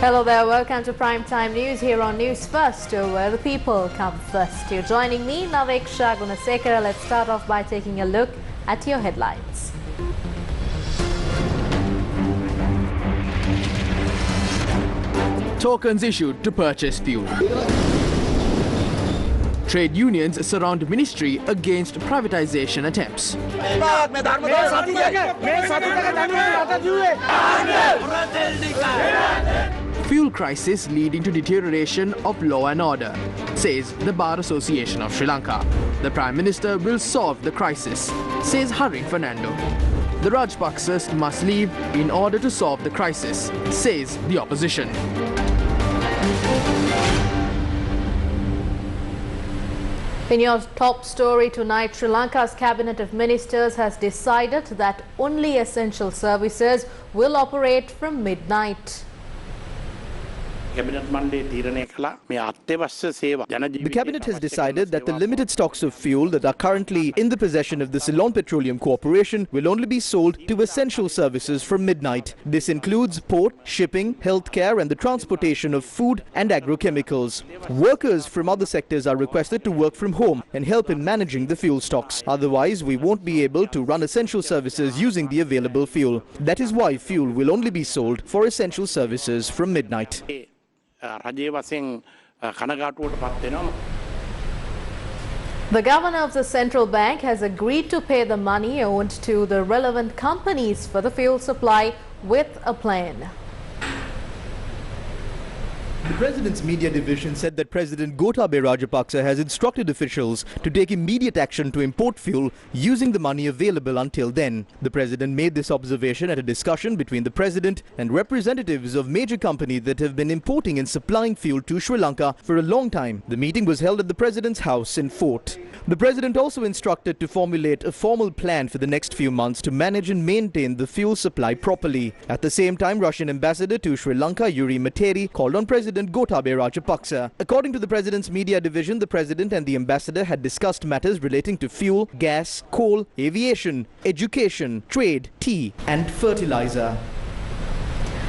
Hello there, welcome to Primetime News here on Newsfirst, where the people come first. You're joining me, Naveksha Gunasekara. Let's start off by taking a look at your headlines. Tokens issued to purchase fuel. Trade unions surround ministry against privatization attempts. Fuel crisis leading to deterioration of law and order, says the Bar Association of Sri Lanka. The Prime Minister will solve the crisis, says Hari Fernando. The Rajapaksas must leave in order to solve the crisis, says the opposition. In your top story tonight, Sri Lanka's Cabinet of Ministers has decided that only essential services will operate from midnight. The Cabinet has decided that the limited stocks of fuel that are currently in the possession of the Ceylon Petroleum Corporation will only be sold to essential services from midnight. This includes port, shipping, healthcare and the transportation of food and agrochemicals. Workers from other sectors are requested to work from home and help in managing the fuel stocks. Otherwise, we won't be able to run essential services using the available fuel. That is why fuel will only be sold for essential services from midnight. The governor of the central bank has agreed to pay the money owed to the relevant companies for the fuel supply with a plan. The President's media division said that President Gotabaya Rajapaksa has instructed officials to take immediate action to import fuel using the money available until then. The President made this observation at a discussion between the President and representatives of major companies that have been importing and supplying fuel to Sri Lanka for a long time. The meeting was held at the President's house in Fort. The President also instructed to formulate a formal plan for the next few months to manage and maintain the fuel supply properly. At the same time, Russian Ambassador to Sri Lanka, Yuri Materi, called on President Gotabaya Rajapaksa. According to the President's media division, the President and the Ambassador had discussed matters relating to fuel, gas, coal, aviation, education, trade, tea and fertilizer.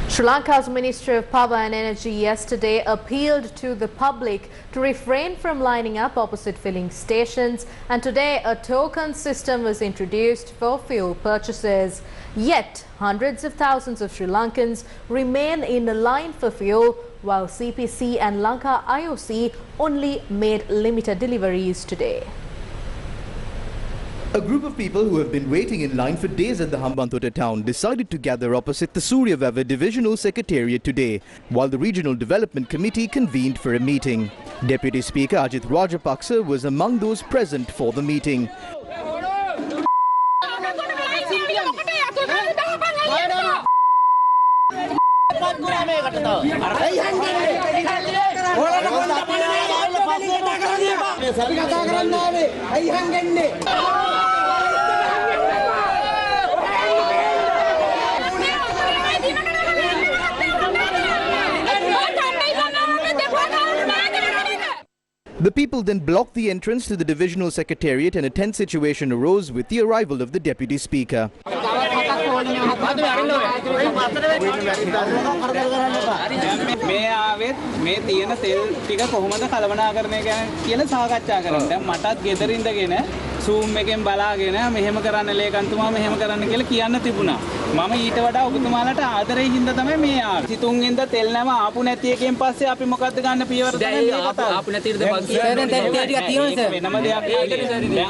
Sri Lanka's Ministry of Power and Energy yesterday appealed to the public to refrain from lining up opposite filling stations, and today a token system was introduced for fuel purchases. Yet hundreds of thousands of Sri Lankans remain in the line for fuel, while CPC and Lanka IOC only made limited deliveries today. A group of people who have been waiting in line for days at the Hambantota town decided to gather opposite the Suryavava Divisional Secretariat today, while the Regional Development Committee convened for a meeting. Deputy Speaker Ajit Rajapaksa was among those present for the meeting. The people then blocked the entrance to the Divisional Secretariat and a tense situation arose with the arrival of the Deputy Speaker. Zoom එකෙන් බලාගෙන මෙහෙම කරන්න ලේකන්තුමා මෙහෙම කරන්න කියලා කියන්න තිබුණා. මම ඊට වඩා ඔබතුමාලට ආදරෙයි හින්දා තමයි මේ ආවේ. සිතුන් හින්දා තෙල් නැව ආපු නැති එකෙන් පස්සේ අපි මොකද්ද ගන්න පියවර තමයි මේ කතාව. ආපු නැතිද බං කියන්නේ දැන් තේ ටිකක් තියෙනවද සර්? වෙනම දෙයක් නෙවෙයි.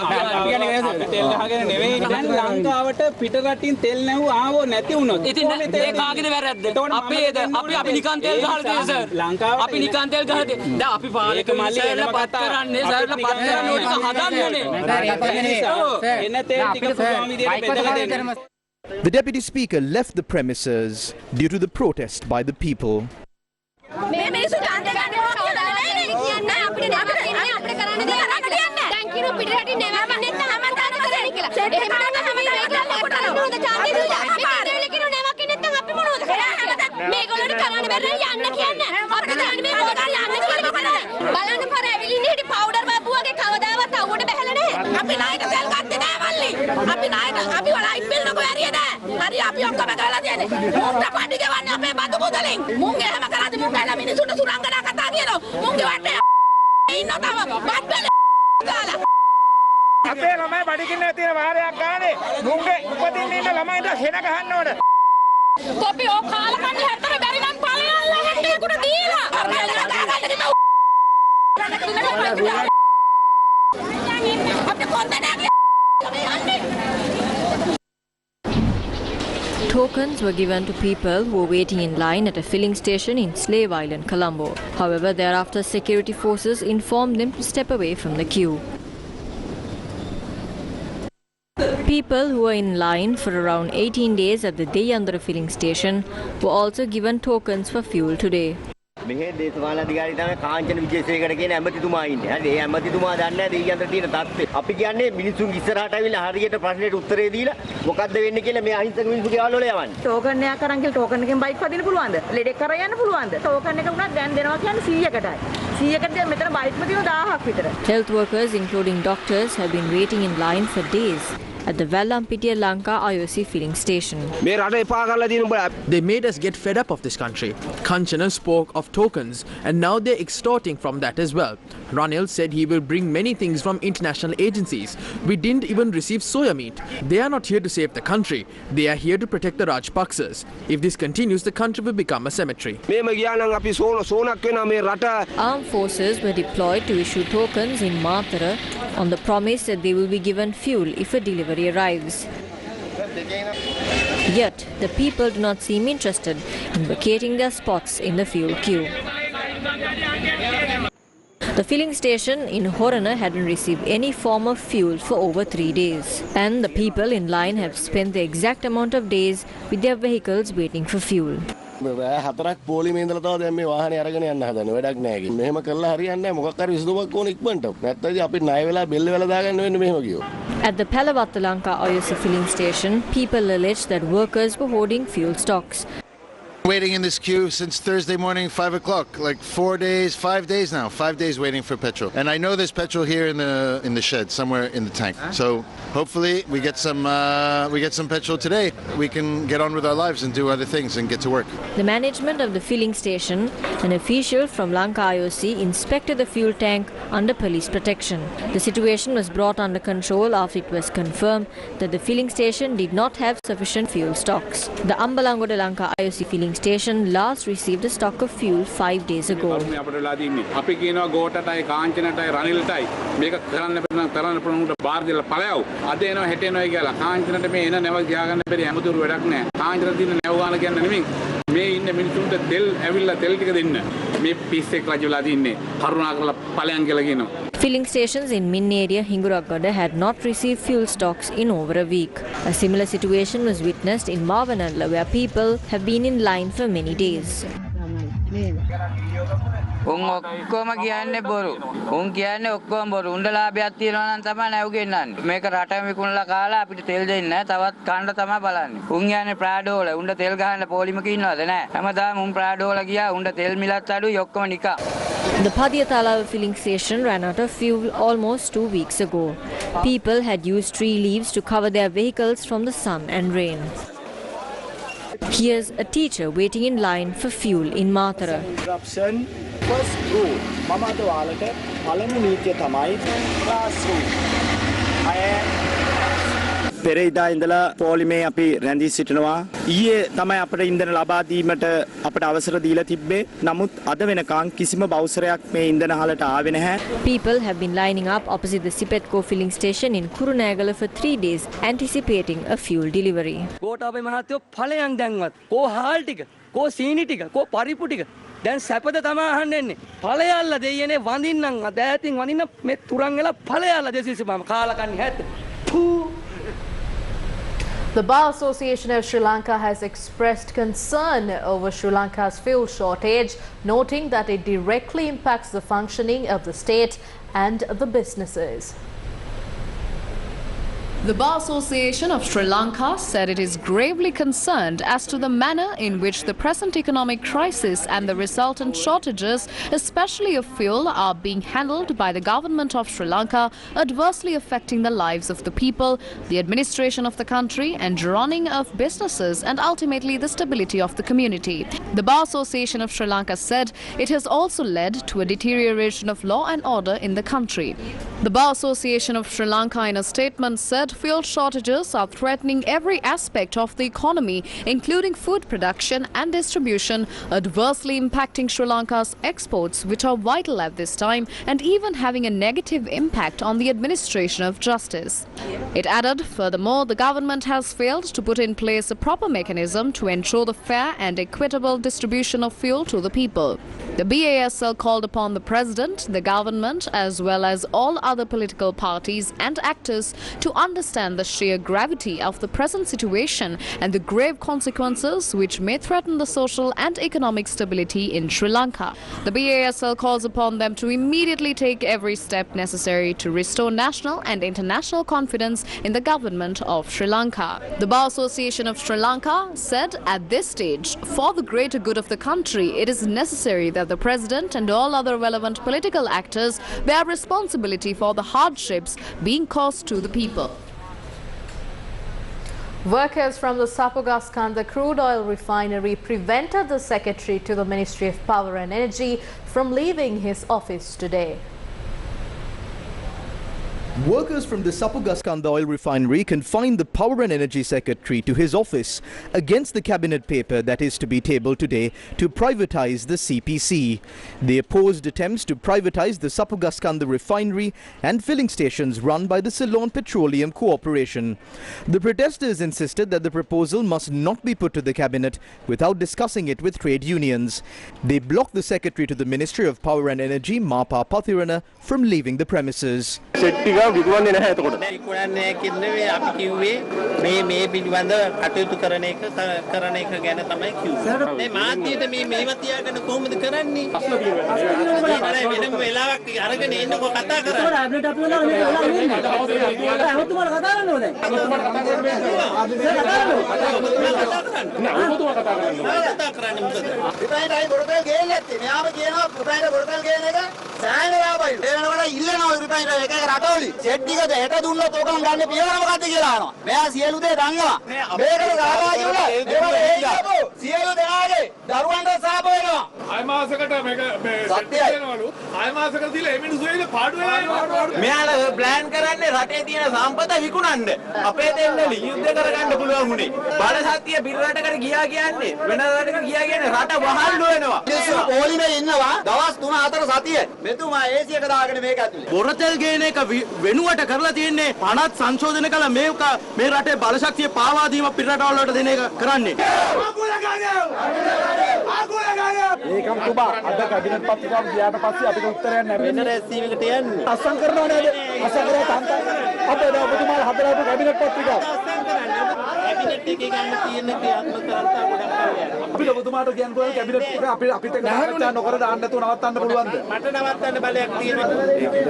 අපි තෙල් ගහගෙන නෙවෙයි. දැන් ලංකාවට පිට රටින් තෙල් නැව ආවෝ නැති වුණොත්. ඉතින් ඒ කාගේද වැරද්ද? අපේද? අපි නිකන් තෙල් ගහලා තියෙන්නේ සර්. ලංකාවට අපි නිකන් තෙල් ගහලා තියෙන්නේ. දැන් අපි පාලක මල්ලේලා පත් කරන්නේ සර්ලා පත් කරන්න ඕන එක හදන්න ඕනේ. The Deputy Speaker left the premises due to the protest by the people. අපි නායක තෙල් ගත්තේ නැහැ මල්ලි. අපි නායක අපි වලයි පිල්නකො ඇරියද? හරි අපි ඔක්කොම කරලා තියෙන්නේ. මුන්ට පඩි ගෙවන්නේ අපේ බඳු මුදලින්. මුන්ගේ හැම කරාදී මුන් ගාලා මිනිසුන්ට සුරංගනා කතා කියනවා. මුන්ගේ වටේ ඉන්න තව බත් බැල ගාලා. අපේ ළමයි පඩි කින්න තියෙන වාරයක් ගානේ මුන්ගේ උපදින්න ඉන්න ළමයින්ට හෙන ගහන්න ඕන. කොපි ඔය කාලා කන්නේ හැතර බැරි නම් ඵලයල්ලා හැටේකට දීලා. Tokens were given to people who were waiting in line at a filling station in Slave Island, Colombo. However, thereafter security forces informed them to step away from the queue. People who were in line for around 18 days at the Deyandara filling station were also given tokens for fuel today. මෙහි දේශපාලන අධිකාරී තමයි කාංචන විජේසේකර කියන ඇමතිතුමා ඉන්නේ. හරි ඒ ඇමතිතුමා දන්නේ නැහැ දෙයියන්ට තියෙන තත්ත්වය. අපි කියන්නේ මිනිසුන් ඉස්සරහට අවිල්ලා හරියට ප්‍රශ්නෙට උත්තරේ දීලා මොකද්ද වෙන්නේ කියලා මේ අහිංසක මිනිස්සු ගෙවල් වල යවන්නේ. ටෝකන් එකක් අරන් කියලා ටෝකන් එකෙන් බයික් වදින්න පුළුවන්ද? ලෙඩෙක් කරා යන්න පුළුවන්ද? ටෝකන් එක උනත් දැන් දෙනවා කියන්නේ 100කටයි. 100කට මෙතන බයික්ම තියෙන 1000ක් විතර. Health workers, including doctors, have been waiting in line for days at the Vallampitiya Lanka IOC filling station. They made us get fed up of this country. Kanchana spoke of tokens and now they're extorting from that as well. Ranil said he will bring many things from international agencies. We didn't even receive soya meat. They are not here to save the country. They are here to protect the Rajpaksas. If this continues, the country will become a cemetery. Armed forces were deployed to issue tokens in Matara on the promise that they will be given fuel if a delivery arrives. Yet, the people do not seem interested in vacating their spots in the fuel queue. The filling station in Horana hadn't received any form of fuel for over 3 days. And the people in line have spent the exact amount of days with their vehicles waiting for fuel. හතරක් පොලිමේ ඉඳලා තමයි දැන් මේ වාහනේ අරගෙන යන්න හදන්නේ වැඩක් නැහැ කිව්වා. මෙහෙම කරලා හරියන්නේ නැහැ. මොකක් හරි විසඳුමක් ඕන ඉක්මනට. නැත්නම් අපි ණය වෙලා බෙල්ල වෙලා දාගන්න වෙන්නේ මෙහෙම කිව්වා. At the Palavatta Lanka IOC filling station, people alleged that workers were hoarding fuel stocks. Waiting in this queue since Thursday morning, 5 o'clock, like 5 days now, 5 days waiting for petrol. And I know there's petrol here in the shed, somewhere in the tank. So hopefully we get some petrol today. We can get on with our lives and do other things and get to work. The management of the filling station, an official from Lanka IOC, inspected the fuel tank under police protection. The situation was brought under control after it was confirmed that the filling station did not have sufficient fuel stocks. The Ambalangoda Lanka IOC filling station last received a stock of fuel 5 days ago. අපි කියනවා ගෝටටයි කාංචනටයි රනිල්ටයි මේක කරන්න තරන්න පුළුවන් බාර දීලා පළයව අද එනවා හෙට එනවා කියලා කාංචනට මේ එන නැව ගියාගන්න බැරි හැමතුරු වැඩක් නැහැ කාංචන දින නැව ගන්න කියන්නේ නෙමෙයි මේ ඉන්න මිනිසුන්ට තෙල් ඇවිල්ලා තෙල් ටික දෙන්න මේ පිස්සෙක් රජවලා දින්නේ කරුණා කරලා පළයන් කියලා කියනවා. Filling stations in Min area Hinguragada had not received fuel stocks in over a week. A similar situation was witnessed in Mavanalla where people have been in line for many days. උන් ඔක්කොම කියන්නේ බොරු. උන් කියන්නේ ඔක්කොම බොරු. උණ්ඩ ලාභයක් තියනවා නම් තමයි නැව් ගෙන්නන්නේ. මේක රට විකුණලා කාලා අපිට තෙල් දෙන්නේ නැහැ. තවත් කන්න තමයි බලන්නේ. උන් යන්නේ ප්‍රාඩෝල. උණ්ඩ තෙල් ගහන්න පොලිමක ඉන්නවද නැහැ. හැමදාම උන් ප්‍රාඩෝල ගියා. උණ්ඩ තෙල් මිලත් අඩුයි ඔක්කොම නිකා. The Padiyatalawa filling station ran out of fuel almost 2 weeks ago. People had used tree leaves to cover their vehicles from the sun and rain. Here's a teacher waiting in line for fuel in Matara. First rule මම අද ඔයාලට පළමු නීතිය තමයි classroom. පෙරේදා ඉඳලා පොලිමේ අපි රැඳී සිටිනවා. ඊයේ තමයි අපිට ඉන්ධන ලබා දීමට අපිට අවසර දීලා තිබ්බේ. නමුත් අද වෙනකන් කිසිම බවුසරයක් මේ ඉන්ධන හලට ආවේ නැහැ. People have been lining up opposite the Sipetco filling station in Kurunegala for 3 days anticipating a fuel delivery. Gotabaya මහත්තයෝ ඵලයන් දැන්වත් කෝ හාල් ටික කෝ සීනි ටික කෝ පරිප්පු ටික දැන් සැපද තමයි අහන්න එන්නේ. ඵලයල්ලා දෙයියනේ වඳින්නම් දෑතින් වඳින්න මේ තුරන් වෙලා ඵලයල්ලා දෙසිසි මම කාලා කන්නේ හැද. The Bar Association of Sri Lanka has expressed concern over Sri Lanka's fuel shortage, noting that it directly impacts the functioning of the state and the businesses. The Bar Association of Sri Lanka said it is gravely concerned as to the manner in which the present economic crisis and the resultant shortages, especially of fuel, are being handled by the government of Sri Lanka, adversely affecting the lives of the people, the administration of the country and running of businesses and ultimately the stability of the community. The Bar Association of Sri Lanka said it has also led to a deterioration of law and order in the country. The Bar Association of Sri Lanka in a statement said fuel shortages are threatening every aspect of the economy, including food production and distribution, adversely impacting Sri Lanka's exports, which are vital at this time, and even having a negative impact on the administration of justice. It added, furthermore, the government has failed to put in place a proper mechanism to ensure the fair and equitable distribution of fuel to the people. The BASL called upon the President, the government, as well as all other political parties and actors to understand the sheer gravity of the present situation and the grave consequences which may threaten the social and economic stability in Sri Lanka. The BASL calls upon them to immediately take every step necessary to restore national and international confidence in the government of Sri Lanka. The Bar Association of Sri Lanka said at this stage, for the greater good of the country, it is necessary that the President and all other relevant political actors bear responsibility for the hardships being caused to the people. Workers from the Sapugaskanda crude oil refinery prevented the Secretary to the Ministry of Power and Energy from leaving his office today. Workers from the Sapugaskanda oil refinery confined the Power and Energy Secretary to his office against the cabinet paper that is to be tabled today to privatize the CPC. They opposed attempts to privatize the Sapugaskanda refinery and filling stations run by the Ceylon Petroleum Corporation. The protesters insisted that the proposal must not be put to the cabinet without discussing it with trade unions. They blocked the Secretary to the Ministry of Power and Energy, Mapa Pathirana, from leaving the premises. විකුණන්නේ නැහැ එතකොට. විකුණන්නේ කියන්නේ අපි කිව්වේ මේ පිළිබඳ කටයුතු කරන එක ගැන තමයි කිව්වේ. මේ මාධ්‍යයට මේව තියාගෙන කොහොමද කරන්නේ? ප්‍රශ්න තියෙනවා. වෙනම වෙලාවක් අරගෙන එන්නකො කතා කරන්නේ. අපිට අපි වෙලාව මේ වෙලාව ඉන්නේ. ඔබතුමාලා කතා කරන්න ඕනේ. ඔබතුමාලා කතා කරන්නේ. ඔබතුමාලා කතා කරන්නේ මොකද? රිපයින්ටයි බොරතල් ගේන්නේ නැත්තේ. මෙයාම කියනවා රිපයින්ට බොරතල් ගේන එක සෑහෙන ලාභයි. ඒ වෙනකොට ඉල්ලනවා රිපයින්ට එක රටවලි. සෙට්ටිකද හෙට දුන්නොත් ඕකම ගන්න පියවර මොකද්ද කියලා අහනවා. මෙයා සියලු දේ දන්නවා. මේකට සහභාගී වුණා. ඒවල සියලු දෙනාගේ දරුවන්ට සහභාගී වෙනවා. 6 මාසයකට මේක සත්‍යයනවලු. 6 මාසයකට දීලා මේ මිනිස්සු එන්නේ පාඩු වෙලා ඉන්නවා. මෙයාලා ප්ලෑන් කරන්නේ රටේ තියෙන සම්පත විකුණන්න. අපේ දෙන්නලි යුද්ධ කරගන්න පුළුවන් උනේ. බඩ සත්‍ය පිට රටකට ගියා කියන්නේ වෙන රටකට ගියා කියන්නේ රට වහල්ලු වෙනවා. මිනිස්සු පොලිමේ ඉන්නවා. දවස් 3-4 සතිය. මෙතුමා AC එක දාගෙන මේක ඇතුලේ. බොරතල් ගේන එක වෙනුවට කරලා තියෙන්නේ පනත් සංශෝධන කළ මේ රටේ බලශක්තිය පාවා දීම පිටරටවල් වලට දෙන එක කරන්නේ. ඒකම තුබා අද කැබිනට් පත්‍රිකාව ගියාට පස්සේ අපිට උත්තරයක් නැහැ. වෙන රැස්වීමකට යන්නේ. අසං කරනවා නේද? අසං කරලා තන්ත අපේ ඔබතුමාලා හදලා ආපු කැබිනට් පත්‍රිකාව. කැබිනට් එකේ ගන්න තියෙන ක්‍රියාත්මක කරලා ගොඩක් කරලා. අපිට ඔබතුමාට කියන්න පුළුවන් කැබිනට් එක අපිට සාකච්ඡා නොකර දාන්න නැතුව නවත්තන්න පුළුවන්ද? මට නවත්තන්න බලයක් තියෙනවා.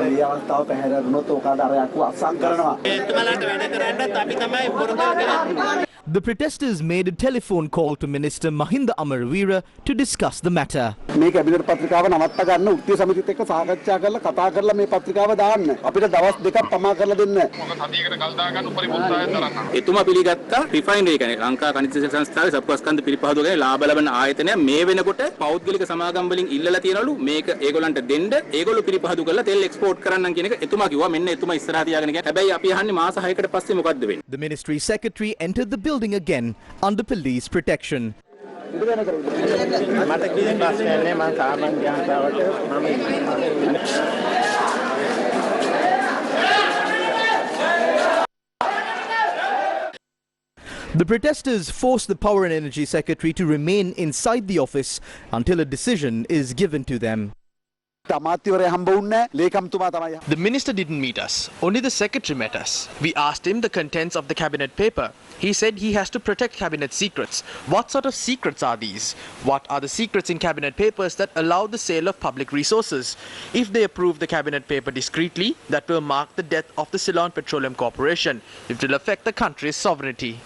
ඒ අවස්ථාව පැහැරගන්නොත් ඔකාට අරයක් අසං කරනවා. ඒතුමාලට වැඩ කරන්නත් අපි තමයි පොරතල් කරන්නේ. The protesters made a telephone call to Minister Mahinda Amarweera to discuss the matter. මේ කැබිනට් පත්‍රිකාව නවත්ත ගන්න උත්සව සමිතියත් එක්ක සාකච්ඡා කරලා කතා කරලා මේ පත්‍රිකාව දාන්න. අපිට දවස් දෙකක් පමා කරලා දෙන්න. මොකද හදියකට කල් දා ගන්න උපරිම උත්සාහයක් දරන්න. එතුමා පිළිගත්තා රිෆයිනරි කියන්නේ ලංකා ඛනිජ සංස්ථාවේ සපුස්කන්ධ පිළිපහදුව ගැන ලාභ ලබන ආයතනය මේ වෙනකොට පෞද්ගලික සමාගම් වලින් ඉල්ලලා තියනලු මේක ඒගොල්ලන්ට දෙන්න ඒගොල්ලෝ පිළිපහදු කරලා තෙල් එක්ස්පෝර්ට් කරන්නම් කියන එක එතුමා කිව්වා. මෙන්න එතුමා ඉස්සරහ තියාගෙන ගියා. හැබැයි අපි අහන්නේ මාස 6කට පස්සේ මොකද්ද වෙන්නේ? The ministry secretary entered the building again under police protection. The protesters forced the Power and Energy Secretary to remain inside the office until a decision is given to them. The minister didn't meet us, only the secretary met us. We asked him the contents of the cabinet paper. He said he has to protect cabinet secrets. What sort of secrets are these? What are the secrets in cabinet papers that allow the sale of public resources? If they approve the cabinet paper discreetly, that will mark the death of the Ceylon Petroleum Corporation. It will affect the country's sovereignty.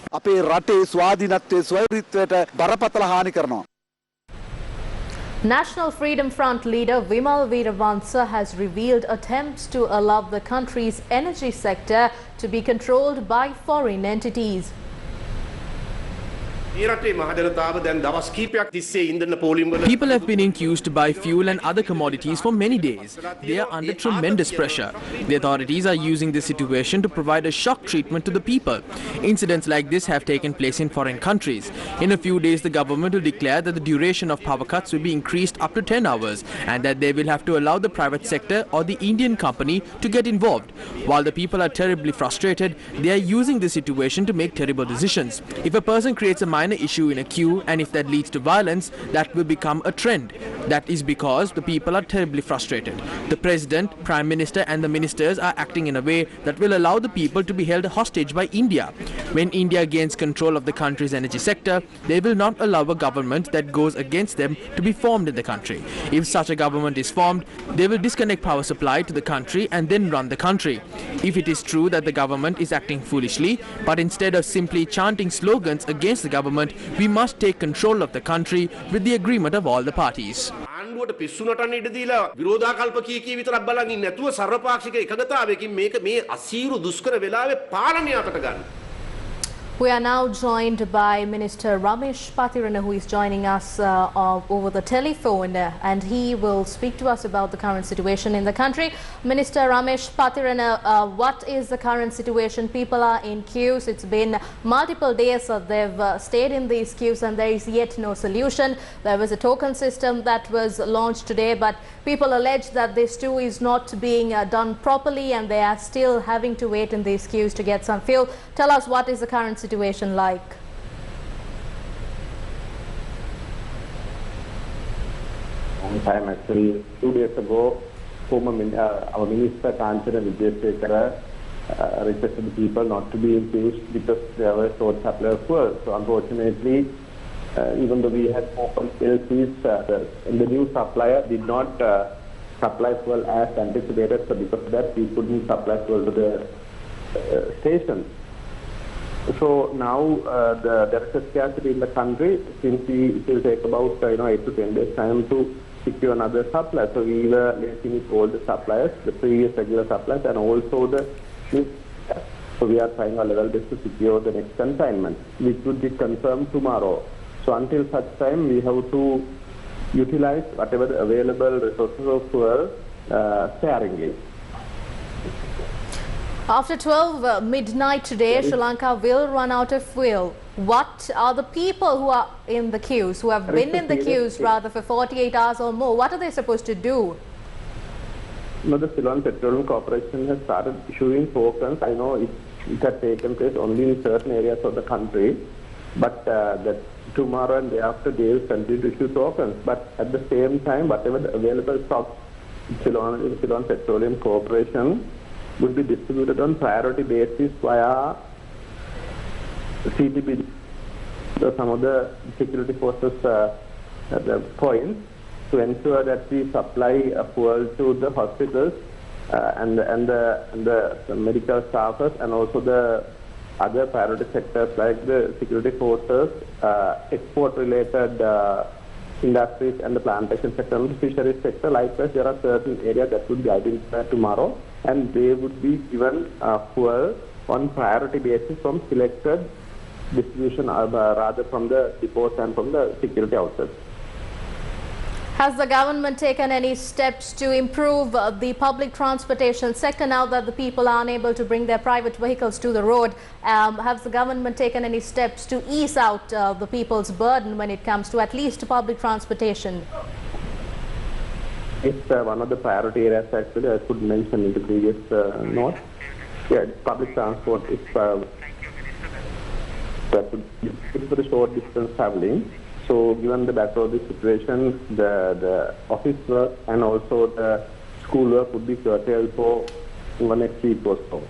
National Freedom Front leader Vimal Veeravansa has revealed attempts to allow the country's energy sector to be controlled by foreign entities. People have been accused to buy fuel and other commodities for many days. They are under tremendous pressure. The authorities are using this situation to provide a shock treatment to the people. Incidents like this have taken place in foreign countries. In a few days, the government will declare that the duration of power cuts will be increased up to 10 hours and that they will have to allow the private sector or the Indian company to get involved. While the people are terribly frustrated, they are using this situation to make terrible decisions. If a person creates a minor issue in a queue and if that leads to violence, that will become a trend. That is because the people are terribly frustrated. The President, Prime Minister and the ministers are acting in a way that will allow the people to be held hostage by India. When India gains control of the country's energy sector, they will not allow a government that goes against them to be formed in the country. If such a government is formed, they will disconnect power supply to the country and then run the country. If it is true that the government is acting foolishly, but instead of simply chanting slogans against the government, we must take control of the country with the agreement of all the parties. ආණ්ඩුවට පිස්සු නටන්න ඉඩ දීලා විරෝධාකල්ප කී විතරක් බලන් ඉන්නේ නැතුව සර්වපාක්ෂික එකගතාවයකින් මේක මේ අසීරු දුෂ්කර වෙලාවේ පාලනය අතට ගන්න. We are now joined by Minister Ramesh Patirana, who is joining us over the telephone, and he will speak to us about the current situation in the country. Minister Ramesh Patirana, what is the current situation? People are in queues. It's been multiple days they've stayed in these queues and there is yet no solution. There was a token system that was launched today, but people allege that this too is not being done properly and they are still having to wait in these queues to get some fuel. Tell us, what is the current situation like? Long time, actually, 2 days ago, our Minister Kanchana Vijaysekara requested the people not to be in queues because there were short supply of fuel. So unfortunately, even though we had open LCs, the new supplier did not supply fuel as anticipated. So because of that, we couldn't supply fuel to the stations. So now there is a scarcity in the country. Since it will take about 8 to 10 days time to secure another supply. So we were liaising with all the suppliers, the previous regular suppliers, and also the new suppliers. So we are trying our level best to secure the next consignment, which would be confirmed tomorrow. So until such time, we have to utilize whatever the available resources of fuel sparingly. After 12 midnight today, Sri Lanka will run out of fuel. What are the people who are in the queues, who have been in the queues rather for 48 hours or more, what are they supposed to do? No, the Ceylon Petroleum Corporation has started issuing tokens. I know it has taken place only in certain areas of the country, but that tomorrow and day after they will continue to issue tokens. But at the same time, whatever the available stocks Ceylon Petroleum Corporation would be distributed on priority basis via CTP, some of the security forces at the points, to ensure that we supply fuel to the hospitals and the medical staffers and also the other priority sectors like the security forces, export-related industries and the plantation sector and the fisheries sector. Likewise, there are certain areas that would be identified tomorrow and they would be given fuel on priority basis from selected distribution, rather from the depots and from the security outlets. Has the government taken any steps to improve the public transportation sector now that the people are unable to bring their private vehicles to the road? Has the government taken any steps to ease out the people's burden when it comes to at least public transportation? It's one of the priority areas actually, I could mention in the previous note. Yeah, public transport is for the short distance traveling. So given the background of the situation, the office work and also the school work would be curtailed for next week or so.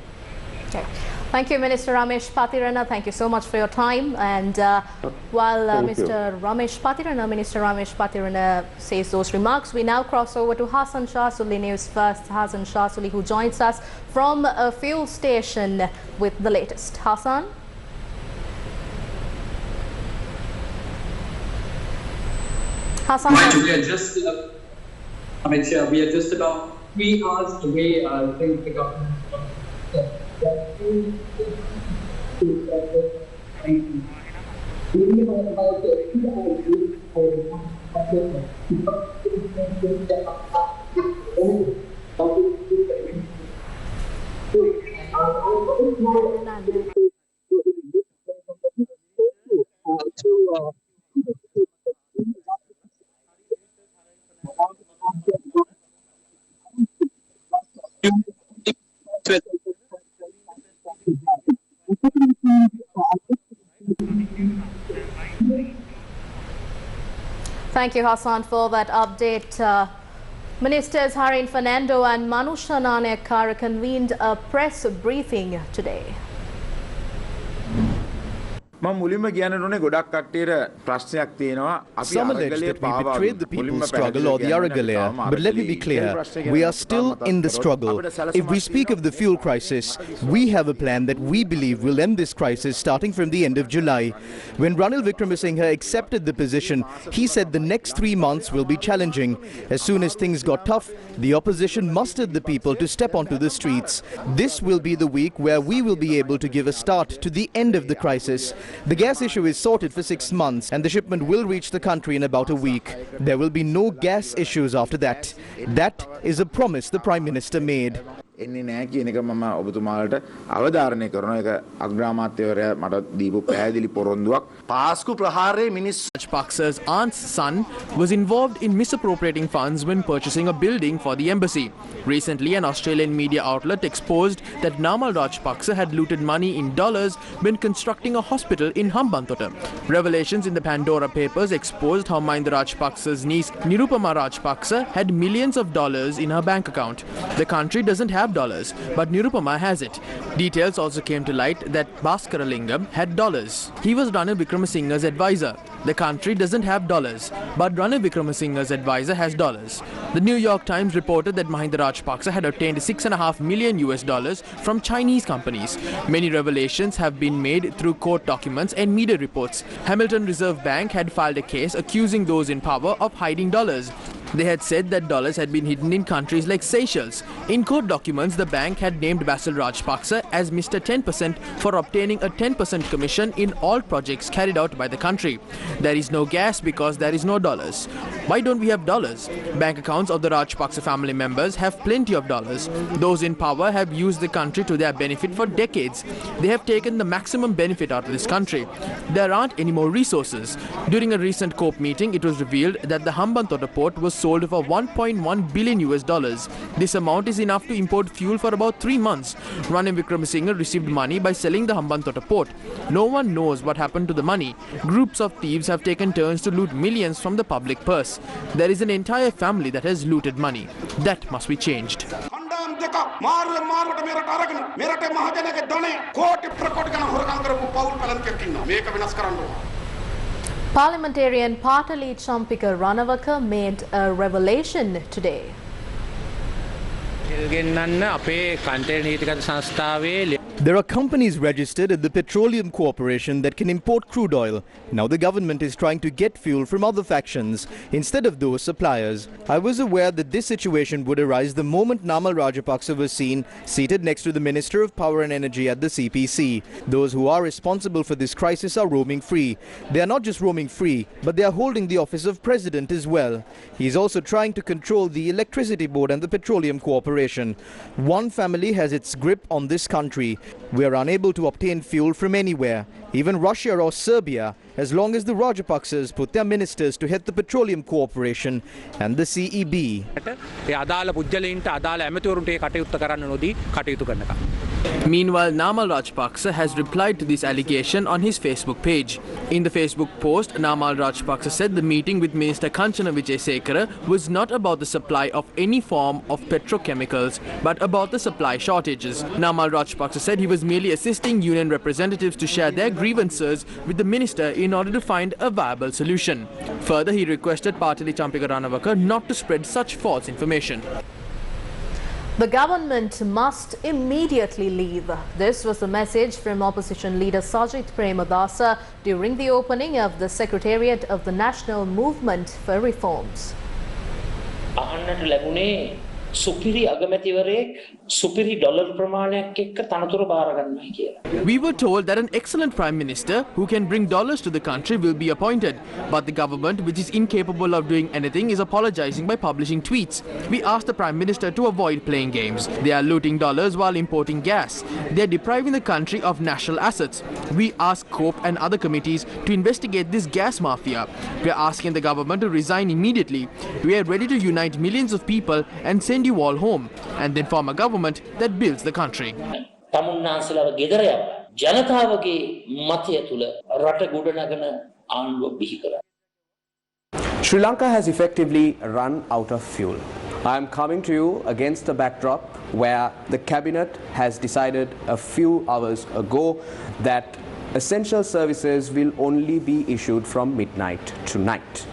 Okay. Thank you, Minister Ramesh Patirana. Thank you so much for your time. And while Mr. Ramesh Patirana, Minister Ramesh Patirana says those remarks, we now cross over to Hassan Shahsuli, Newsfirst Hassan Shahsuli, who joins us from a fuel station with the latest. Hassan? Hassan? Right, we are just, we are just about 3 hours away. I think the government. Thank you, Hassan, for that update. Ministers Harin Fernando and Manu Shananekar convened a press briefing today. Some allege that we betrayed the people's struggle or the Aragalea, but let me be clear, we are still in the struggle. If we speak of the fuel crisis, we have a plan that we believe will end this crisis starting from the end of July. When Ranil Wickremesinghe accepted the position, he said the next 3 months will be challenging. As soon as things got tough, the opposition mustered the people to step onto the streets. This will be the week where we will be able to give a start to the end of the crisis. The gas issue is sorted for 6 months and the shipment will reach the country in about a week. There will be no gas issues after that. That is a promise the Prime Minister made. එන්නේ නැහැ කියන එක මම ඔබතුමාලට අවධාරණය කරන එක අග්‍රාමාත්‍යවරයා මට දීපු පැහැදිලි පොරොන්දුවක් පාස්කු ප්‍රහාරයේ මිනිස් Rajapaksa's aunt's son was involved in misappropriating funds when purchasing a building for the embassy. Recently, an Australian media outlet exposed that Namal Rajapaksa had looted money in dollars when constructing a hospital in Hambantota. Revelations in the Pandora Papers exposed how Mahinda Rajapaksa's niece Nirupama Rajapaksa had millions of dollars in her bank account. The country doesn't have dollars, but Nirupama has it. Details also came to light that Bhaskaralingam had dollars. He was Ranil Wickremesinghe's advisor. The country doesn't have dollars, but Ranil Wickremesinghe's advisor has dollars. The New York Times reported that Mahinda Rajapaksa had obtained $6.5 million from Chinese companies. Many revelations have been made through court documents and media reports. Hamilton Reserve Bank had filed a case accusing those in power of hiding dollars. They had said that dollars had been hidden in countries like Seychelles. In court documents, the bank had named Basil Rajapaksa as Mr. 10% for obtaining a 10% commission in all projects carried out by the country. There is no gas because there is no dollars. Why don't we have dollars? Bank accounts of the Rajapaksa family members have plenty of dollars. Those in power have used the country to their benefit for decades. They have taken the maximum benefit out of this country. There aren't any more resources. During a recent COPE meeting, it was revealed that the Hambantota port was sold for $1.1 billion. This amount is enough to import fuel for about 3 months. Ranil Wickremesinghe received money by selling the Hambantota port. No one knows what happened to the money. Groups of thieves have taken turns to loot millions from the public purse. There is an entire family that has looted money. That must be changed. Parliamentarian Patali Champika Ranawaka made a revelation today. There are companies registered at the Petroleum Corporation that can import crude oil. Now the government is trying to get fuel from other factions instead of those suppliers. I was aware that this situation would arise the moment Namal Rajapaksa was seen seated next to the Minister of Power and Energy at the CPC. Those who are responsible for this crisis are roaming free. They are not just roaming free, but they are holding the office of President as well. He is also trying to control the Electricity Board and the Petroleum Corporation. One family has its grip on this country. We are unable to obtain fuel from anywhere, even Russia or Serbia, as long as the Rajapaksas put their ministers to head the Petroleum Corporation and the CEB. Meanwhile, Namal Rajapaksa has replied to this allegation on his Facebook page. In the Facebook post, Namal Rajapaksa said the meeting with Minister Kanchana Wijesekara was not about the supply of any form of petrochemicals, but about the supply shortages. Namal Rajapaksa said he was merely assisting union representatives to share their grievances with the minister in order to find a viable solution. Further, he requested Patali Champika Ranawaka not to spread such false information. The government must immediately leave. This was the message from opposition leader Sajith Premadasa during the opening of the Secretariat of the National Movement for Reforms. සුපිරි අගමැතිවරයෙක් සුපිරි dollar ප්‍රමාණයක් එක්ක තනතුර බාර ගන්නයි කියලා. We were told that an excellent Prime Minister who can bring dollars to the country will be appointed. But the government, which is incapable of doing anything, is apologizing by publishing tweets. We asked the Prime Minister to avoid playing games. They are looting dollars while importing gas. They are depriving the country of national assets. We asked COPE and other committees to investigate this gas mafia. We are asking the government to resign immediately. We are ready to unite millions of people and send you all home, and then form a government that builds the country. තමුන්නාන්සලාව ගෙදර යවලා ජනතාවගේ මතය තුල රට ගොඩනගන ආණ්ඩුව බිහි කරා. Sri Lanka has effectively run out of fuel. I am coming to you against the backdrop where the cabinet has decided a few hours ago that essential services will only be issued from midnight tonight.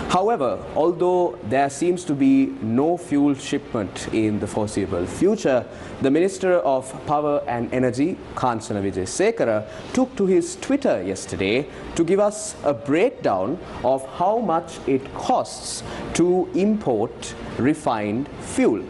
However, although there seems to be no fuel shipment in the foreseeable future, the Minister of Power and Energy, Kanchana Wijesekara, took to his Twitter yesterday to give us a breakdown of how much it costs to import refined fuel.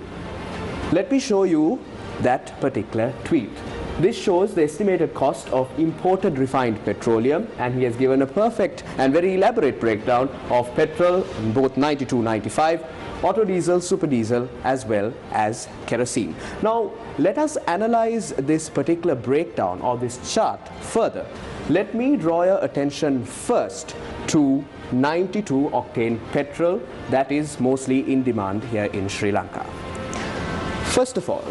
Let me show you that particular tweet. This shows the estimated cost of imported refined petroleum, and he has given a perfect and very elaborate breakdown of petrol, both 92, 95, auto diesel, super diesel, as well as kerosene. Now, let us analyze this particular breakdown or this chart further. Let me draw your attention first to 92 octane petrol that is mostly in demand here in Sri Lanka. First of all,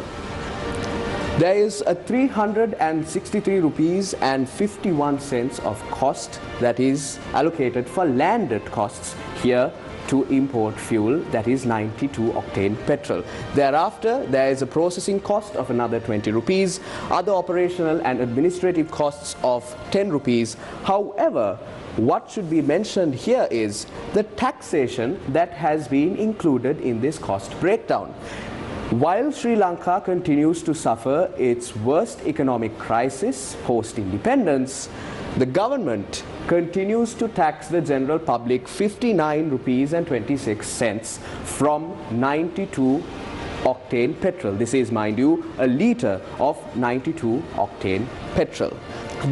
there is a 363 rupees and 51 cents of cost that is allocated for landed costs here to import fuel, that is 92 octane petrol. Thereafter, there is a processing cost of another 20 rupees, other operational and administrative costs of 10 rupees. However, what should be mentioned here is the taxation that has been included in this cost breakdown. While Sri Lanka continues to suffer its worst economic crisis post-independence, the government continues to tax the general public 59 rupees and 26 cents from 92 octane petrol. This is, mind you, a litre of 92 octane petrol.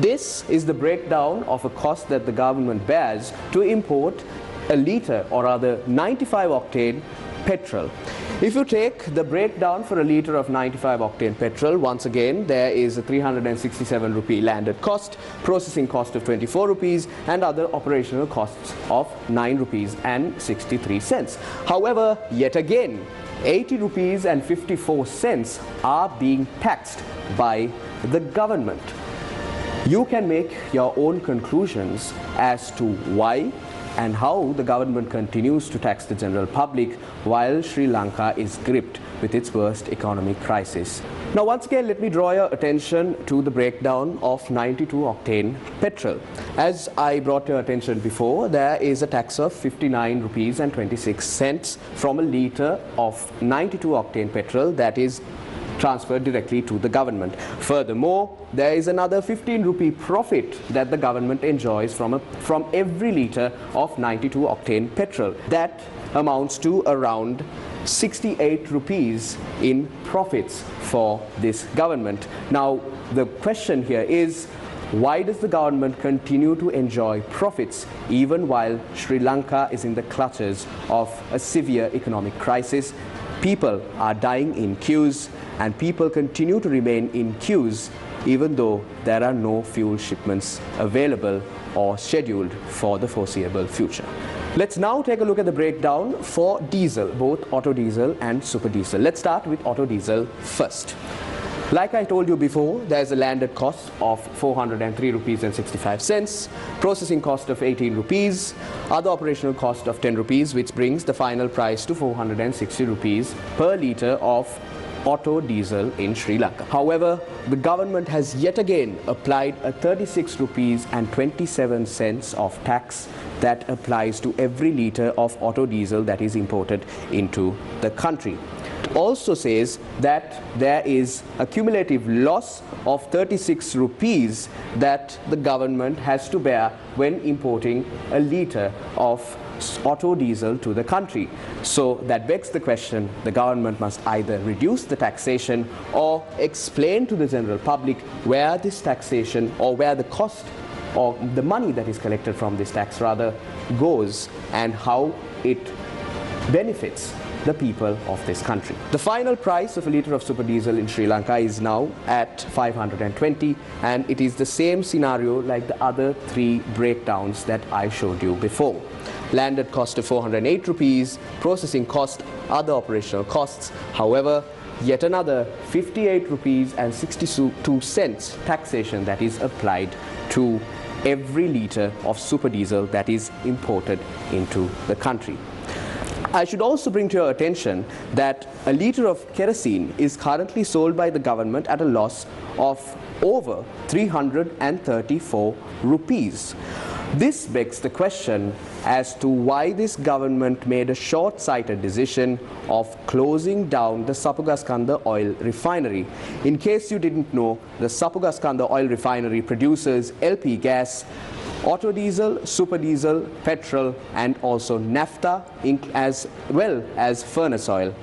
This is the breakdown of a cost that the government bears to import a litre, or rather 95 octane petrol. If you take the breakdown for a litre of 95 octane petrol, once again there is a 367 rupee landed cost, processing cost of 24 rupees and other operational costs of 9 rupees and 63 cents. However, yet again 80 rupees and 54 cents are being taxed by the government. You can make your own conclusions as to why and how the government continues to tax the general public while Sri Lanka is gripped with its worst economic crisis. Now, once again, let me draw your attention to the breakdown of 92 octane petrol. As I brought your attention before, there is a tax of 59 rupees and 26 cents from a litre of 92 octane petrol that is transferred directly to the government. Furthermore, there is another 15 rupee profit that the government enjoys from every litre of 92 octane petrol. That amounts to around 68 rupees in profits for this government. Now, the question here is, why does the government continue to enjoy profits even while Sri Lanka is in the clutches of a severe economic crisis? People are dying in queues, and people continue to remain in queues even though there are no fuel shipments available or scheduled for the foreseeable future. Let's now take a look at the breakdown for diesel, both auto diesel and super diesel. Let's start with auto diesel first. Like I told you before, there is a landed cost of 403 rupees and 65 cents, processing cost of 18 rupees, other operational cost of 10 rupees, which brings the final price to 460 rupees per litre of auto diesel in Sri Lanka. However, the government has yet again applied a 36 rupees and 27 cents of tax that applies to every litre of auto diesel that is imported into the country. Also says that there is a cumulative loss of 36 rupees that the government has to bear when importing a litre of auto diesel to the country. So that begs the question, the government must either reduce the taxation or explain to the general public where this taxation or where the cost or the money that is collected from this tax rather goes and how it benefits the people of this country. The final price of a litre of super diesel in Sri Lanka is now at 520, and it is the same scenario like the other three breakdowns that I showed you before. Landed cost of 408 rupees, processing cost, other operational costs. However, yet another 58 rupees and 62 cents taxation that is applied to every litre of super diesel that is imported into the country. I should also bring to your attention that a litre of kerosene is currently sold by the government at a loss of over 334 rupees. This begs the question as to why this government made a short-sighted decision of closing down the Sapugaskanda oil refinery. In case you didn't know, the Sapugaskanda oil refinery produces LP gas, auto diesel, super diesel, petrol, and also naphtha, as well as furnace oil.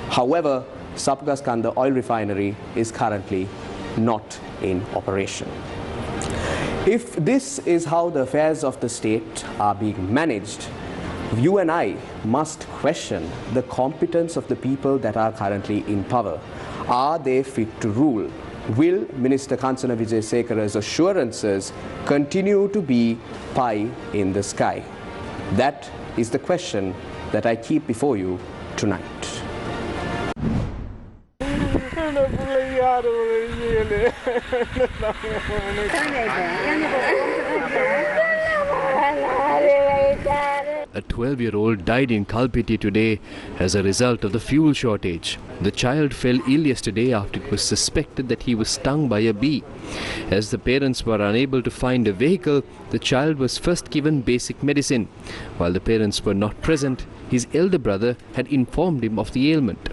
However, Sapugaskanda oil refinery is currently not in operation. If this is how the affairs of the state are being managed, you and I must question the competence of the people that are currently in power. Are they fit to rule? Will Minister Kansana Wijesekara's assurances continue to be pie in the sky? That is the question that I keep before you tonight. A 12-year-old died in Kalpiti today as a result of the fuel shortage. The child fell ill yesterday after it was suspected that he was stung by a bee. As the parents were unable to find a vehicle, the child was first given basic medicine. While the parents were not present, his elder brother had informed him of the ailment.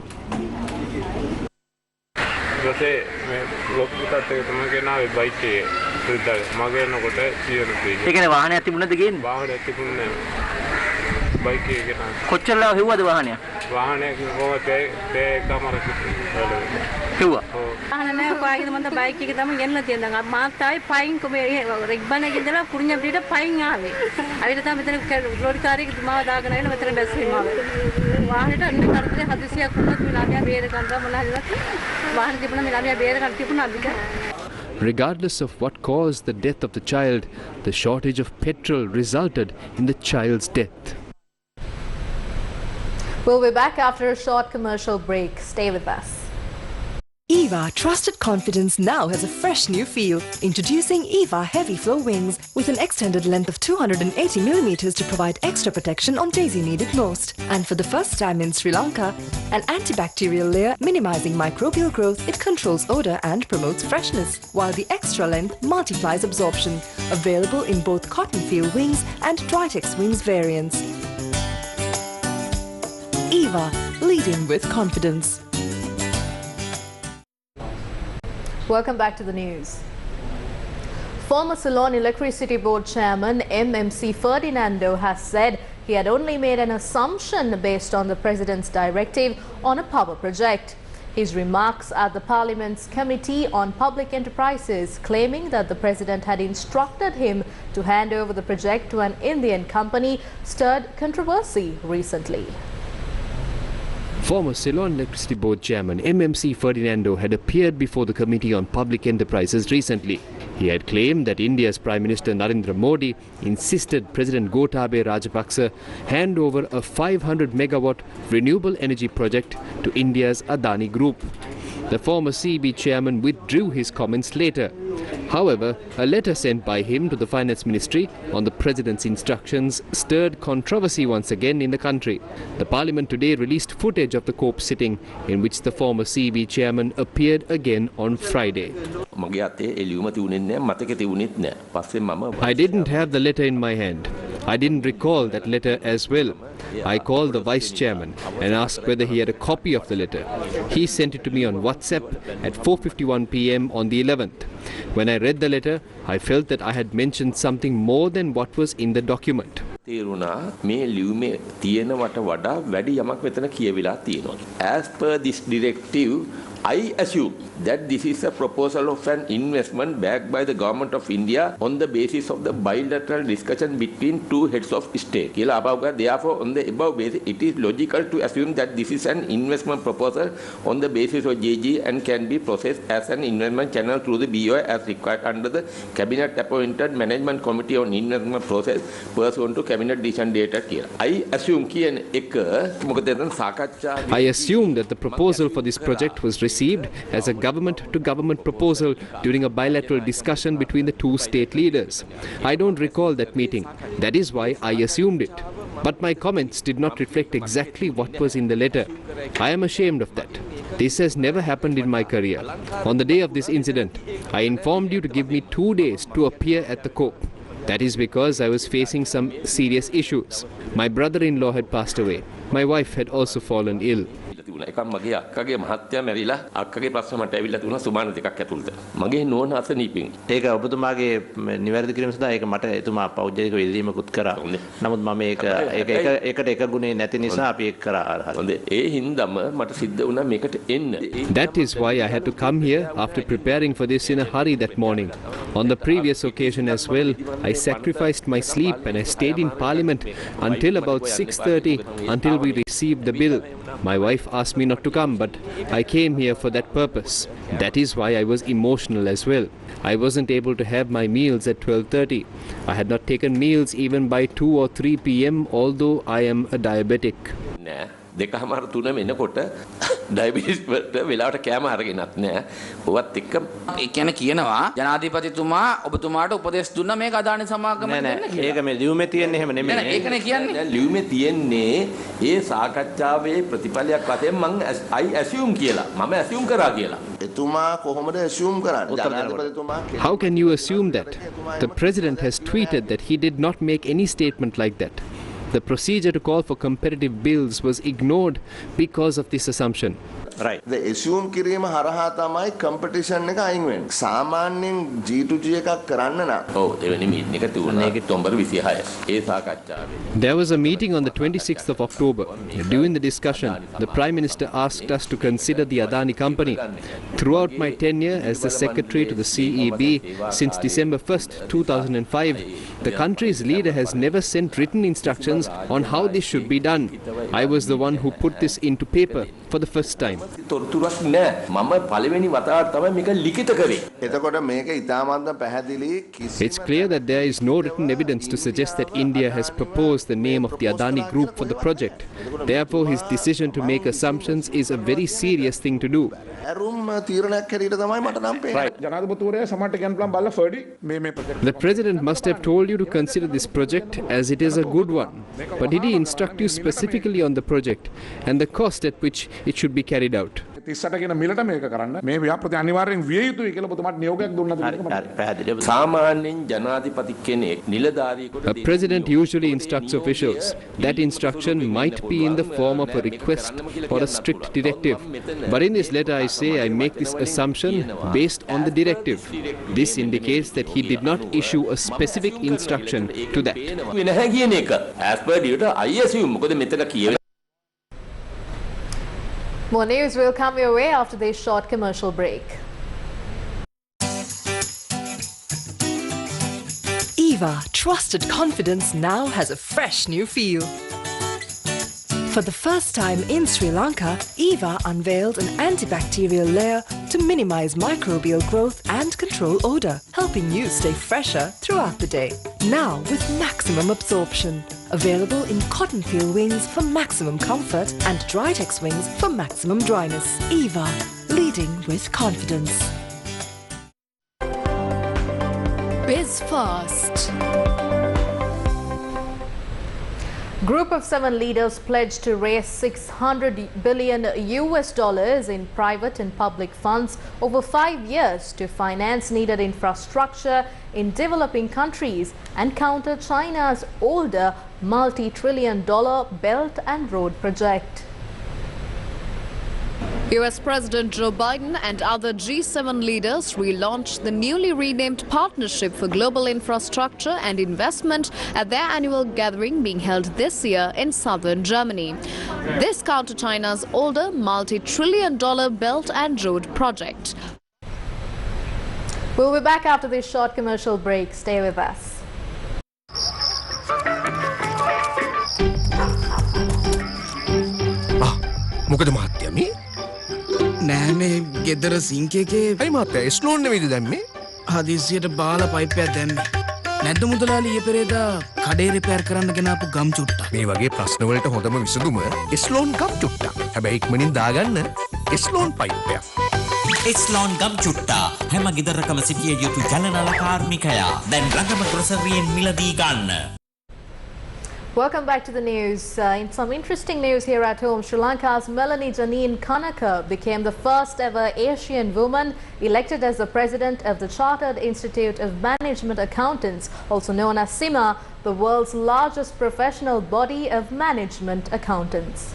කොච්චරලා හෙව්වද වාහනය? වාහනයක් කොහොමද හෙව්වා. වාහන නෑ කොහේද මන්ද bike එක තමයි ගෙන්නලා තියෙනවා. දැන් මාත් ආවේ පයින් කොමේ රිග්බන් එකේ ඉඳලා කුරුඤ්ඤ පිටිට පයින් ආවේ. අවිල තමයි මෙතන ලෝරි කාර්යයක මාව දාගෙන ආවිලා මෙතන බැස්සීම ආවේ. වාහනේට අන්න කරදරේ හදිසියක් වුණත් මිලාමියා බේර ගන්නවා මොනවා හරිද? වාහනේ තිබුණා මිලාමියා බේර ගන්න තිබුණා අදිට. Regardless of what caused the death of the child, the shortage of petrol resulted in the child's death. We'll be back after a short commercial break. Stay with us. EVA Trusted Confidence now has a fresh new feel. Introducing EVA Heavy Flow Wings with an extended length of 280mm to provide extra protection on days you need it most. And for the first time in Sri Lanka, an antibacterial layer minimizing microbial growth, it controls odor and promotes freshness, while the extra length multiplies absorption. Available in both cotton feel wings and Drytex wings variants. EVA, leading with confidence. Welcome back to the news. Former Ceylon Electricity Board Chairman MMC Ferdinando has said he had only made an assumption based on the President's directive on a power project. His remarks at the Parliament's Committee on Public Enterprises, claiming that the President had instructed him to hand over the project to an Indian company, stirred controversy recently. Former Ceylon Electricity Board Chairman MMC Ferdinando had appeared before the Committee on Public Enterprises recently. He had claimed that India's Prime Minister Narendra Modi insisted President Gotabaya Rajapaksa hand over a 500 megawatt renewable energy project to India's Adani Group. The former CB chairman withdrew his comments later. However, a letter sent by him to the Finance Ministry on the President's instructions stirred controversy once again in the country. The Parliament today released footage of the COPE sitting in which the former CB chairman appeared again on Friday. I didn't have the letter in my hand. I didn't recall that letter as well. I called the vice chairman and asked whether he had a copy of the letter. He sent it to me on WhatsApp at 4:51 p.m. on the 11th. When I read the letter, I felt that I had mentioned something more than what was in the document. As per this directive, I assume that this is a proposal of an investment backed by the government of India on the basis of the bilateral discussion between two heads of state. Therefore, on the above basis, it is logical to assume that this is an investment proposal on the basis of JG and can be processed as an investment channel through the BOI as required under the Cabinet appointed Management Committee on Investment Process pursuant to Cabinet decision dated here. I assume that the proposal for this project was received as a government-to-government proposal during a bilateral discussion between the two state leaders. I don't recall that meeting. That is why I assumed it. But my comments did not reflect exactly what was in the letter. I am ashamed of that. This has never happened in my career. On the day of this incident, I informed you to give me 2 days to appear at the COPE. That is because I was facing some serious issues. My brother-in-law had passed away. My wife had also fallen ill. එකක් මගේ අක්කගේ මහත්තයා මැරිලා අක්කගේ ප්‍රශ්න මට ඇවිල්ලා තිබුණා සුමාන දෙකක් ඇතුළත. මගේ නෝන අසනීපෙන්. ඒක ඔබතුමාගේ නිවැරදි කිරීම සඳහා ඒක මට එතුමා පෞද්ගලික ඉල්ලීමකුත් කරා. නමුත් මම ඒකට එක ගුණේ නැති නිසා අපි ඒක කරා. හොඳයි. ඒ හින්දාම මට සිද්ධ වුණා මේකට එන්න. That is why I had to come here after preparing for this in a hurry that morning. On the previous occasion as well, I sacrificed my sleep and I stayed in Parliament until about 6:30 until we received the bill. My wife asked me not to come, but I came here for that purpose. That is why I was emotional as well. I wasn't able to have my meals at 12:30. I had not taken meals even by 2 or 3 p.m. although I am a diabetic. දෙකමාර තුන වෙනකොට diabetes වලට වෙලාවට කෑම අරගෙනත් නෑ. ඔවත් එක්ක ඒ කියන්නේ කියනවා ජනාධිපතිතුමා ඔබතුමාට උපදෙස් දුන්නා මේක අදාන සමාගමට දෙන්න කියලා. ඒක මේ ලියුමේ තියෙන්නේ එහෙම නෙමෙයි. ඒකනේ කියන්නේ. ලියුමේ තියෙන්නේ ඒ සාකච්ඡාවේ ප්‍රතිඵලයක් වශයෙන් මම I assume කියලා. මම assume කරා කියලා. එතුමා කොහොමද assume කරන්නේ? ජනාධිපතිතුමා How can you assume that? The president has tweeted that he did not make any statement like that. The procedure to call for competitive bills was ignored because of this assumption. Right. The assume කිරීම හරහා තමයි competition එක අයින් වෙන්නේ. සාමාන්‍යයෙන් G2G එකක් කරන්න නම්. ඔව් දෙවෙනි මීටින් එක තිබුණා. ඒක ඔක්තෝබර් 26. ඒ සාකච්ඡාවේ. There was a meeting on the 26th of October. During the discussion, the Prime Minister asked us to consider the Adani company. Throughout my tenure as the secretary to the CEB since December 1st, 2005, the country's leader has never sent written instructions on how this should be done. I was the one who put this into paper for the first time. තොරතුරක් නෑ. මම පළවෙනි වතාවට තමයි මේක ලිඛිත කරේ. එතකොට මේක ඉතාමත්ම පැහැදිලි It's clear that there is no written evidence to suggest that India has proposed the name of the Adani Group for the project. Therefore, his decision to make assumptions is a very serious thing to do. The president must have told you to consider this project as it is a good one. But did he instruct you specifically on the project and the cost at which it should be carried out? 30ට කියන මිලට මේක කරන්න මේ ව්‍යාපෘති අනිවාර්යෙන් විය යුතුයි කියලා ඔබතුමාට නියෝගයක් දුන්නාද? සාමාන්‍යයෙන් ජනාධිපති කෙනෙක් නිලධාරියෙකුට A president usually instructs officials. That instruction might be in the form of a request or a strict directive. But in this letter I say I make this assumption based on the directive. This indicates that he did not issue a specific instruction to that. As per data, I assume මොකද මෙතන කියවෙන්නේ. More news will come your way after this short commercial break. Eva Trusted Confidence now has a fresh new feel. For the first time in Sri Lanka, Eva unveiled an antibacterial layer to minimize microbial growth and control odor, helping you stay fresher throughout the day. Now with maximum absorption. Available in cotton feel wings for maximum comfort and Drytex wings for maximum dryness. Eva, leading with confidence. Biz First. Group of 7 leaders pledged to raise $600 billion in private and public funds over 5 years to finance needed infrastructure in developing countries and counter China's older multi-trillion-dollar Belt and Road project. US President Joe Biden and other G7 leaders relaunched the newly renamed Partnership for Global Infrastructure and Investment at their annual gathering being held this year in southern Germany. This counter China's older multi-trillion-dollar Belt and Road project. We'll be back after this short commercial break. Stay with us. මොකද මහත්තයා මේ නෑ මේ ගෙදර sync එකේ අයි මහත්තයා ස්ලෝන් නෙවෙයිද දැම්මේ හදිස්සියට බාලා පයිප්පයක් දැම්මේ නැද්ද මුදලාලි ඊයේ පෙරේදා කඩේ රිපෙයාර් කරන්න ගෙනාපු ගම් චුට්ටා මේ වගේ ප්‍රශ්න වලට හොඳම විසඳුම ස්ලෝන් ගම් චුට්ටා හැබැයි ඉක්මනින් දාගන්න ස්ලෝන් පයිප්පයක් ස්ලෝන් ගම් චුට්ටා හැම ගෙදරකම සිටිය යුතු ජලනල කාර්මිකයා දැන් රඟම ග්‍රොසරියෙන් මිලදී ගන්න. Welcome back to the news. In some interesting news here at home, Sri Lanka's Melanie Janine Kanaka became the first ever Asian woman elected as the president of the Chartered Institute of Management Accountants, also known as CIMA, the world's largest professional body of management accountants.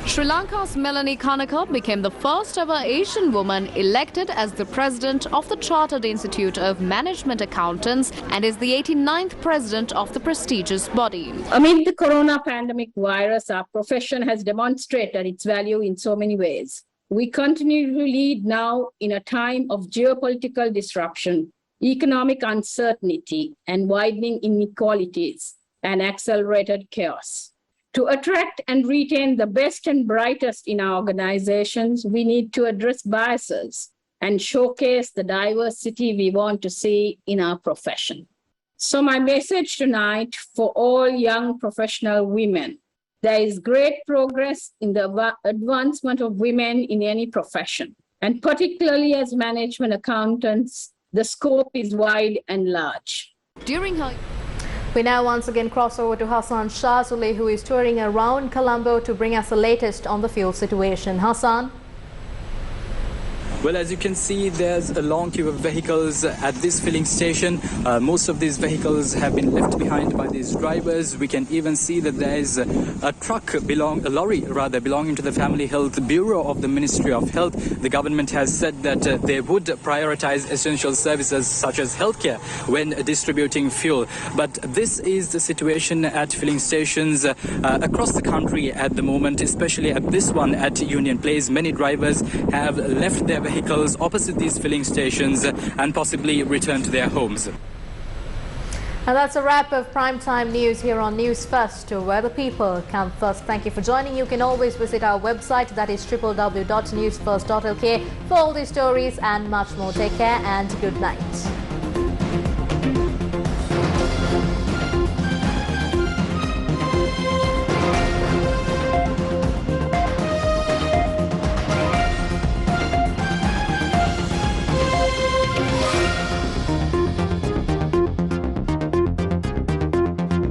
Sri Lanka's Melanie Kanaka became the first ever Asian woman elected as the president of the Chartered Institute of Management Accountants and is the 89th president of the prestigious body. Amid the corona pandemic virus, our profession has demonstrated its value in so many ways. We continue to lead now in a time of geopolitical disruption, economic uncertainty, and widening inequalities and accelerated chaos. To attract and retain the best and brightest in our organizations, we need to address biases and showcase the diversity we want to see in our profession. So my message tonight for all young professional women, there is great progress in the advancement of women in any profession, and particularly as management accountants, the scope is wide and large. During her We now once again cross over to Hassan Shahzuli, who is touring around Colombo to bring us the latest on the fuel situation. Hassan? Well, as you can see, there's a long queue of vehicles at this filling station. Most of these vehicles have been left behind by these drivers. We can even see that there is a lorry belonging to the Family Health Bureau of the Ministry of Health. The government has said that they would prioritize essential services such as healthcare when distributing fuel. But this is the situation at filling stations across the country at the moment, especially at this one at Union Place. Many drivers have left their vehicles opposite these filling stations and possibly return to their homes. And that's a wrap of primetime news here on News First, where the people come first. Thank you for joining. You can always visit our website, that is www.newsfirst.lk, for all these stories and much more. Take care and good night.